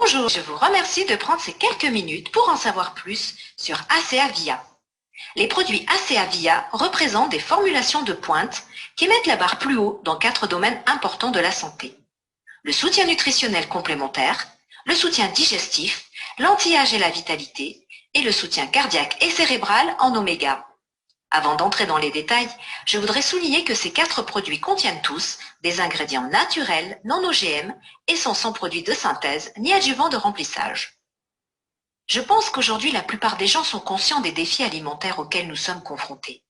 Bonjour, je vous remercie de prendre ces quelques minutes pour en savoir plus sur ACA Via. Les produits ACA Via représentent des formulations de pointe qui mettent la barre plus haut dans 4 domaines importants de la santé. Le soutien nutritionnel complémentaire, le soutien digestif, l'anti-âge et la vitalité, et le soutien cardiaque et cérébral en oméga. Avant d'entrer dans les détails, je voudrais souligner que ces 4 produits contiennent tous des ingrédients naturels, non OGM et sont sans produits de synthèse ni adjuvants de remplissage. Je pense qu'aujourd'hui la plupart des gens sont conscients des défis alimentaires auxquels nous sommes confrontés.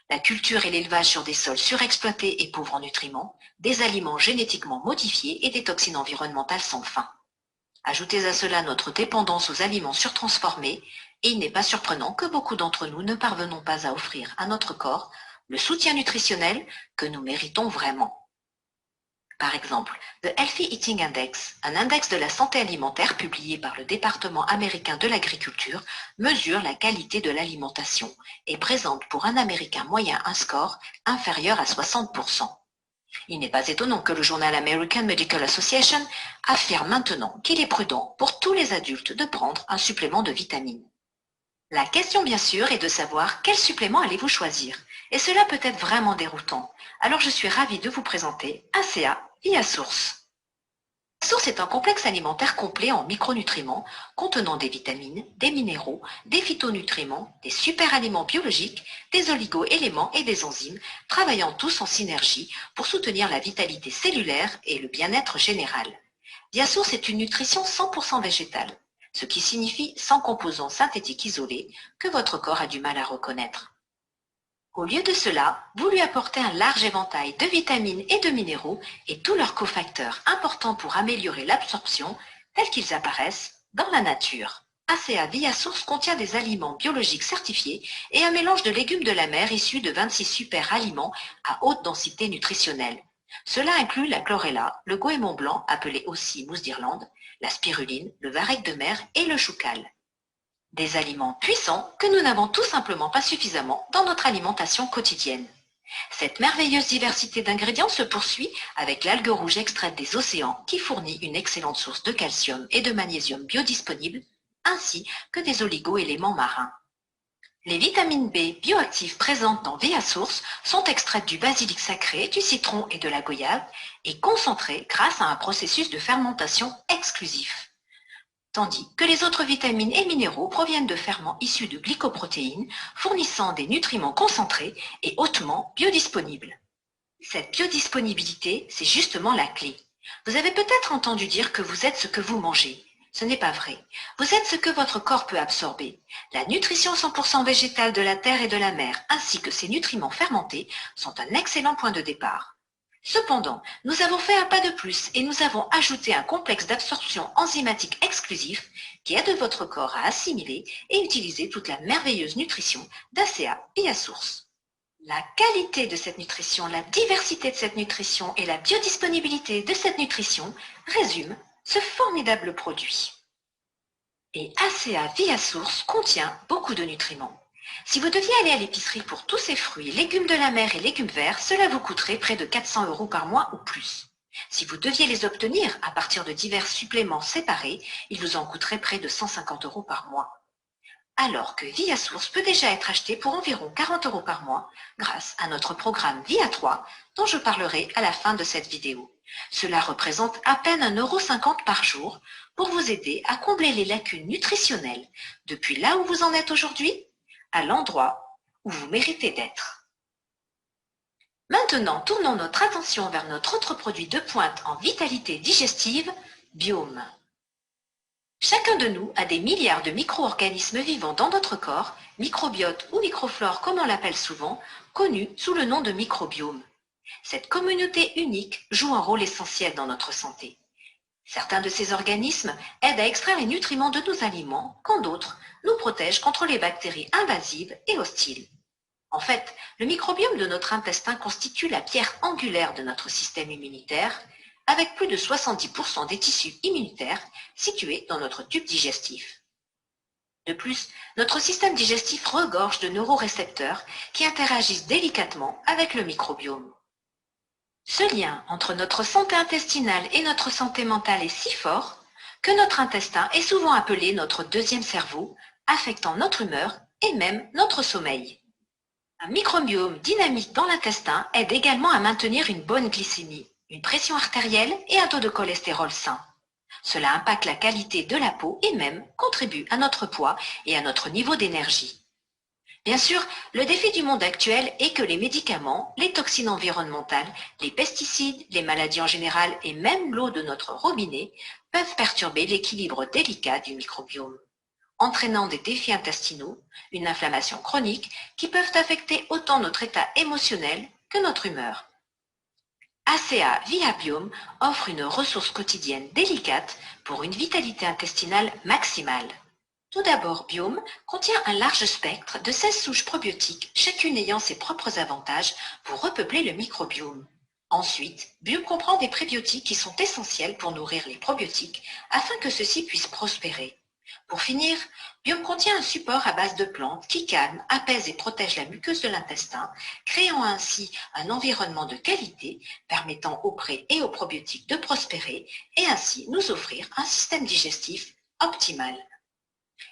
La culture et l'élevage sur des sols surexploités et pauvres en nutriments, des aliments génétiquement modifiés et des toxines environnementales sans fin. Ajoutez à cela notre dépendance aux aliments surtransformés, et il n'est pas surprenant que beaucoup d'entre nous ne parvenons pas à offrir à notre corps le soutien nutritionnel que nous méritons vraiment. Par exemple, The Healthy Eating Index, un index de la santé alimentaire publié par le département américain de l'agriculture, mesure la qualité de l'alimentation et présente pour un Américain moyen un score inférieur à 60%. Il n'est pas étonnant que le journal American Medical Association affirme maintenant qu'il est prudent pour tous les adultes de prendre un supplément de vitamines. La question bien sûr est de savoir quel supplément allez-vous choisir, et cela peut être vraiment déroutant. Alors je suis ravie de vous présenter ACA Via Source. Source est un complexe alimentaire complet en micronutriments contenant des vitamines, des minéraux, des phytonutriments, des superaliments biologiques, des oligo-éléments et des enzymes, travaillant tous en synergie pour soutenir la vitalité cellulaire et le bien-être général. ViaSource est une nutrition 100% végétale, ce qui signifie sans composants synthétiques isolés que votre corps a du mal à reconnaître. Au lieu de cela, vous lui apportez un large éventail de vitamines et de minéraux et tous leurs cofacteurs importants pour améliorer l'absorption tels qu'ils apparaissent dans la nature. ACA Via Source contient des aliments biologiques certifiés et un mélange de légumes de la mer issus de 26 super aliments à haute densité nutritionnelle. Cela inclut la chlorella, le goémon blanc, appelé aussi mousse d'Irlande, la spiruline, le varech de mer et le choucal. Des aliments puissants que nous n'avons tout simplement pas suffisamment dans notre alimentation quotidienne. Cette merveilleuse diversité d'ingrédients se poursuit avec l'algue rouge extraite des océans qui fournit une excellente source de calcium et de magnésium biodisponibles, ainsi que des oligo-éléments marins. Les vitamines B bioactives présentes dans ViaSource sont extraites du basilic sacré, du citron et de la goyave et concentrées grâce à un processus de fermentation exclusif. Tandis que les autres vitamines et minéraux proviennent de ferments issus de glycoprotéines, fournissant des nutriments concentrés et hautement biodisponibles. Cette biodisponibilité, c'est justement la clé. Vous avez peut-être entendu dire que vous êtes ce que vous mangez. Ce n'est pas vrai. Vous êtes ce que votre corps peut absorber. La nutrition 100% végétale de la terre et de la mer, ainsi que ses nutriments fermentés, sont un excellent point de départ. Cependant, nous avons fait un pas de plus et nous avons ajouté un complexe d'absorption enzymatique exclusif qui aide votre corps à assimiler et utiliser toute la merveilleuse nutrition d'ACA Via Source. La qualité de cette nutrition, la diversité de cette nutrition et la biodisponibilité de cette nutrition résument ce formidable produit. Et ACA Via Source contient beaucoup de nutriments. Si vous deviez aller à l'épicerie pour tous ces fruits, légumes de la mer et légumes verts, cela vous coûterait près de 400 € par mois ou plus. Si vous deviez les obtenir à partir de divers suppléments séparés, il vous en coûterait près de 150 € par mois. Alors que ViaSource peut déjà être acheté pour environ 40 € par mois grâce à notre programme Via3 dont je parlerai à la fin de cette vidéo. Cela représente à peine 1,50 € par jour pour vous aider à combler les lacunes nutritionnelles depuis là où vous en êtes aujourd'hui à l'endroit où vous méritez d'être. Maintenant, tournons notre attention vers notre autre produit de pointe en vitalité digestive, Biome. Chacun de nous a des milliards de micro-organismes vivants dans notre corps, microbiote ou microflore comme on l'appelle souvent, connus sous le nom de microbiome. Cette communauté unique joue un rôle essentiel dans notre santé. Certains de ces organismes aident à extraire les nutriments de nos aliments, quand d'autres nous protègent contre les bactéries invasives et hostiles. En fait, le microbiome de notre intestin constitue la pierre angulaire de notre système immunitaire, avec plus de 70% des tissus immunitaires situés dans notre tube digestif. De plus, notre système digestif regorge de neurorécepteurs qui interagissent délicatement avec le microbiome. Ce lien entre notre santé intestinale et notre santé mentale est si fort que notre intestin est souvent appelé notre deuxième cerveau, affectant notre humeur et même notre sommeil. Un microbiome dynamique dans l'intestin aide également à maintenir une bonne glycémie, une pression artérielle et un taux de cholestérol sain. Cela impacte la qualité de la peau et même contribue à notre poids et à notre niveau d'énergie. Bien sûr, le défi du monde actuel est que les médicaments, les toxines environnementales, les pesticides, les maladies en général et même l'eau de notre robinet peuvent perturber l'équilibre délicat du microbiome, entraînant des défis intestinaux, une inflammation chronique qui peuvent affecter autant notre état émotionnel que notre humeur. ACA via Biome offre une ressource quotidienne délicate pour une vitalité intestinale maximale. Tout d'abord, Biome contient un large spectre de 16 souches probiotiques, chacune ayant ses propres avantages pour repeupler le microbiome. Ensuite, Biome comprend des prébiotiques qui sont essentiels pour nourrir les probiotiques afin que ceux-ci puissent prospérer. Pour finir, Biome contient un support à base de plantes qui calme, apaise et protège la muqueuse de l'intestin, créant ainsi un environnement de qualité permettant aux pré et aux probiotiques de prospérer et ainsi nous offrir un système digestif optimal.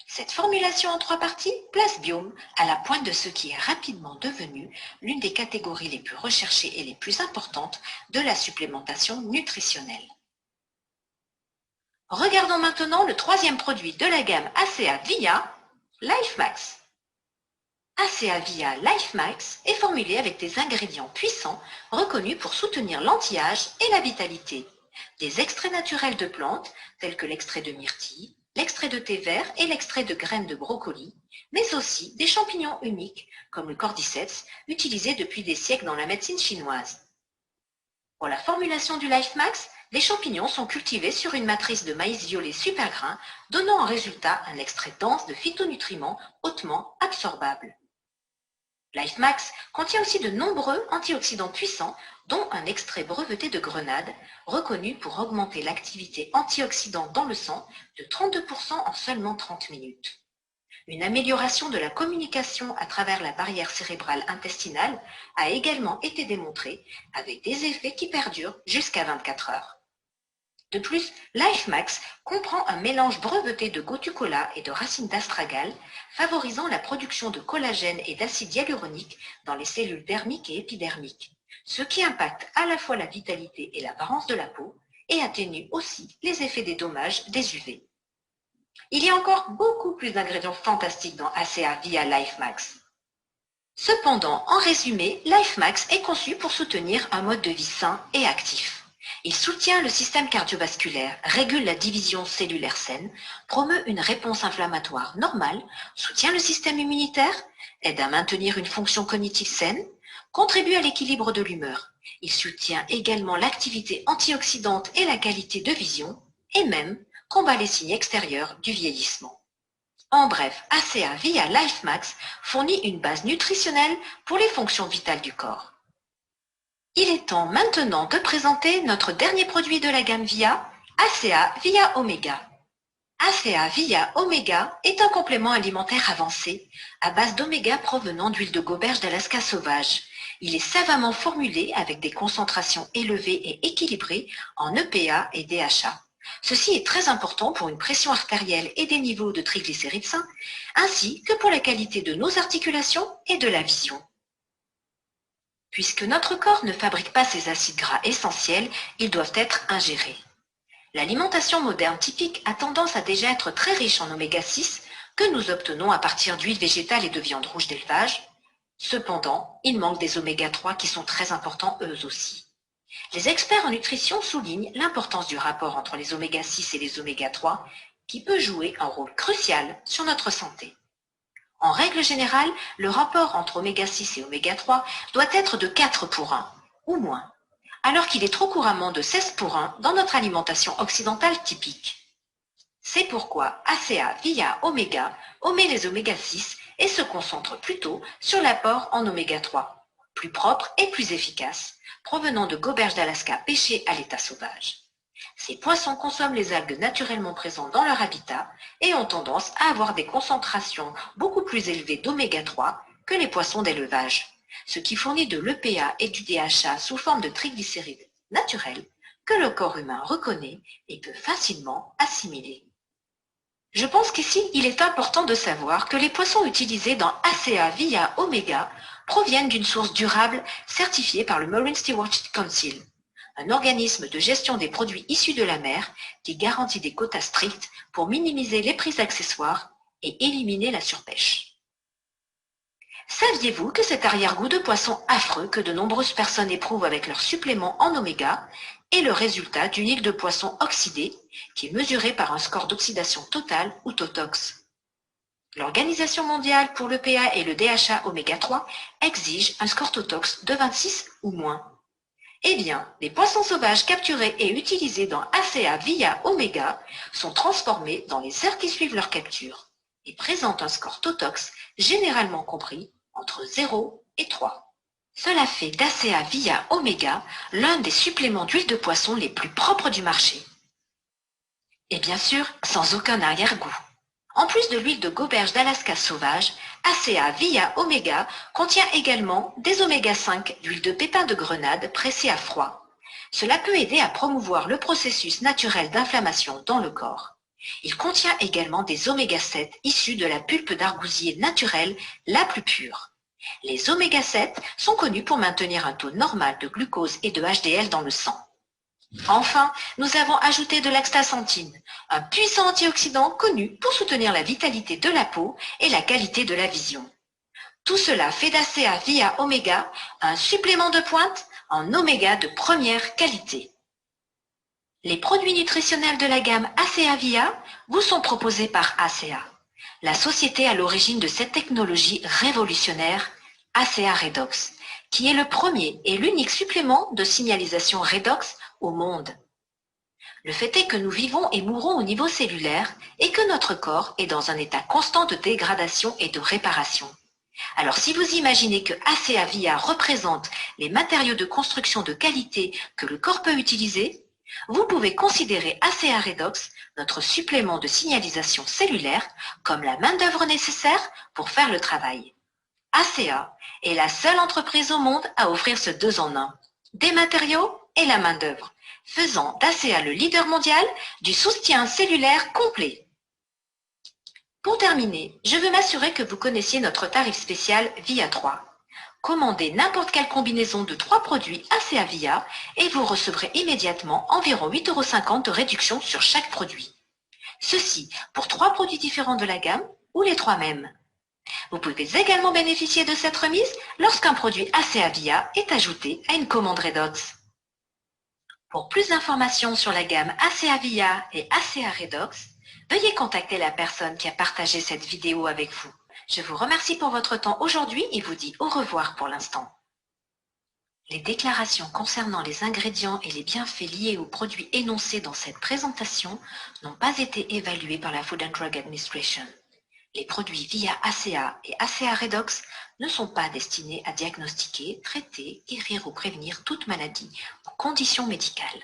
Cette formulation en 3 parties place Biome à la pointe de ce qui est rapidement devenu l'une des catégories les plus recherchées et les plus importantes de la supplémentation nutritionnelle. Regardons maintenant le troisième produit de la gamme ACA Via, LifeMax. ACA Via LifeMax est formulé avec des ingrédients puissants reconnus pour soutenir l'anti-âge et la vitalité. Des extraits naturels de plantes tels que l'extrait de myrtille, l'extrait de thé vert et l'extrait de graines de brocoli, mais aussi des champignons uniques comme le cordyceps utilisé depuis des siècles dans la médecine chinoise. Pour la formulation du LifeMax, les champignons sont cultivés sur une matrice de maïs violet super grain, donnant en résultat un extrait dense de phytonutriments hautement absorbables. LifeMax contient aussi de nombreux antioxydants puissants, dont un extrait breveté de grenade, reconnu pour augmenter l'activité antioxydante dans le sang de 32% en seulement 30 minutes. Une amélioration de la communication à travers la barrière cérébrale intestinale a également été démontrée avec des effets qui perdurent jusqu'à 24 heures. De plus, LifeMax comprend un mélange breveté de gotu-kola et de racines d'astragale, favorisant la production de collagène et d'acide hyaluronique dans les cellules dermiques et épidermiques, ce qui impacte à la fois la vitalité et l'apparence de la peau et atténue aussi les effets des dommages des UV. Il y a encore beaucoup plus d'ingrédients fantastiques dans ACA via LifeMax. Cependant, en résumé, LifeMax est conçu pour soutenir un mode de vie sain et actif. Il soutient le système cardiovasculaire, régule la division cellulaire saine, promeut une réponse inflammatoire normale, soutient le système immunitaire, aide à maintenir une fonction cognitive saine, contribue à l'équilibre de l'humeur. Il soutient également l'activité antioxydante et la qualité de vision, et même combat les signes extérieurs du vieillissement. En bref, ACA via LifeMax fournit une base nutritionnelle pour les fonctions vitales du corps. Il est temps maintenant de présenter notre dernier produit de la gamme Via, ACA Via Omega. ACA Via Omega est un complément alimentaire avancé à base d'oméga provenant d'huile de gauberge d'Alaska sauvage. Il est savamment formulé avec des concentrations élevées et équilibrées en EPA et DHA. Ceci est très important pour une pression artérielle et des niveaux de triglycérides sains, ainsi que pour la qualité de nos articulations et de la vision. Puisque notre corps ne fabrique pas ces acides gras essentiels, ils doivent être ingérés. L'alimentation moderne typique a tendance à déjà être très riche en oméga 6 que nous obtenons à partir d'huile végétale et de viande rouge d'élevage. Cependant, il manque des oméga 3 qui sont très importants eux aussi. Les experts en nutrition soulignent l'importance du rapport entre les oméga 6 et les oméga 3 qui peut jouer un rôle crucial sur notre santé. En règle générale, le rapport entre oméga 6 et oméga 3 doit être de 4 pour 1, ou moins, alors qu'il est trop couramment de 16 pour 1 dans notre alimentation occidentale typique. C'est pourquoi ACA via Omega omet les oméga 6 et se concentre plutôt sur l'apport en oméga 3, plus propre et plus efficace, provenant de gauberges d'Alaska pêchées à l'état sauvage. Ces poissons consomment les algues naturellement présentes dans leur habitat et ont tendance à avoir des concentrations beaucoup plus élevées d'oméga 3 que les poissons d'élevage, ce qui fournit de l'EPA et du DHA sous forme de triglycérides naturels que le corps humain reconnaît et peut facilement assimiler. Je pense qu'ici, il est important de savoir que les poissons utilisés dans ACA via Omega proviennent d'une source durable certifiée par le Marine Stewardship Council, un organisme de gestion des produits issus de la mer qui garantit des quotas stricts pour minimiser les prix accessoires et éliminer la surpêche. Saviez-vous que cet arrière-goût de poisson affreux que de nombreuses personnes éprouvent avec leurs suppléments en oméga est le résultat d'une huile de poisson oxydée qui est mesurée par un score d'oxydation totale ou TOTOX? L'Organisation mondiale pour le pH et le DHA oméga 3 exige un score TOTOX de 26 ou moins. Eh bien, les poissons sauvages capturés et utilisés dans ACA via Omega sont transformés dans les aires qui suivent leur capture et présentent un score TOTOX généralement compris entre 0 et 3. Cela fait d'ACA via Omega l'un des suppléments d'huile de poisson les plus propres du marché. Et bien sûr, sans aucun arrière-goût. En plus de l'huile de goberge d'Alaska sauvage, ACA via Omega contient également des oméga 5 d'huile de pépins de grenade pressée à froid. Cela peut aider à promouvoir le processus naturel d'inflammation dans le corps. Il contient également des oméga 7 issus de la pulpe d'argousier naturelle la plus pure. Les oméga 7 sont connus pour maintenir un taux normal de glucose et de HDL dans le sang. Enfin, nous avons ajouté de l'astaxanthine, un puissant antioxydant connu pour soutenir la vitalité de la peau et la qualité de la vision. Tout cela fait d'ACA via Omega un supplément de pointe en oméga de première qualité. Les produits nutritionnels de la gamme ACA via vous sont proposés par ACA, la société à l'origine de cette technologie révolutionnaire, ACA Redox, qui est le premier et l'unique supplément de signalisation redox au monde. Le fait est que nous vivons et mourons au niveau cellulaire et que notre corps est dans un état constant de dégradation et de réparation. Alors si vous imaginez que ACA via représente les matériaux de construction de qualité que le corps peut utiliser, vous pouvez considérer ACA Redox, notre supplément de signalisation cellulaire, comme la main-d'œuvre nécessaire pour faire le travail. ACA est la seule entreprise au monde à offrir ce 2 en 1, des matériaux et la main-d'œuvre, faisant d'ACA le leader mondial du soutien cellulaire complet. Pour terminer, je veux m'assurer que vous connaissiez notre tarif spécial VIA 3. Commandez n'importe quelle combinaison de 3 produits ACA VIA et vous recevrez immédiatement environ 8,50 € de réduction sur chaque produit. Ceci pour 3 produits différents de la gamme ou les 3 mêmes. Vous pouvez également bénéficier de cette remise lorsqu'un produit ACA VIA est ajouté à une commande Redox. Pour plus d'informations sur la gamme ACA VIA et ACA Redox, veuillez contacter la personne qui a partagé cette vidéo avec vous. Je vous remercie pour votre temps aujourd'hui et vous dis au revoir pour l'instant. Les déclarations concernant les ingrédients et les bienfaits liés aux produits énoncés dans cette présentation n'ont pas été évalués par la Food and Drug Administration. Les produits VIA ACA et ACA Redox ne sont pas destinés à diagnostiquer, traiter, guérir ou prévenir toute maladie ou condition médicale.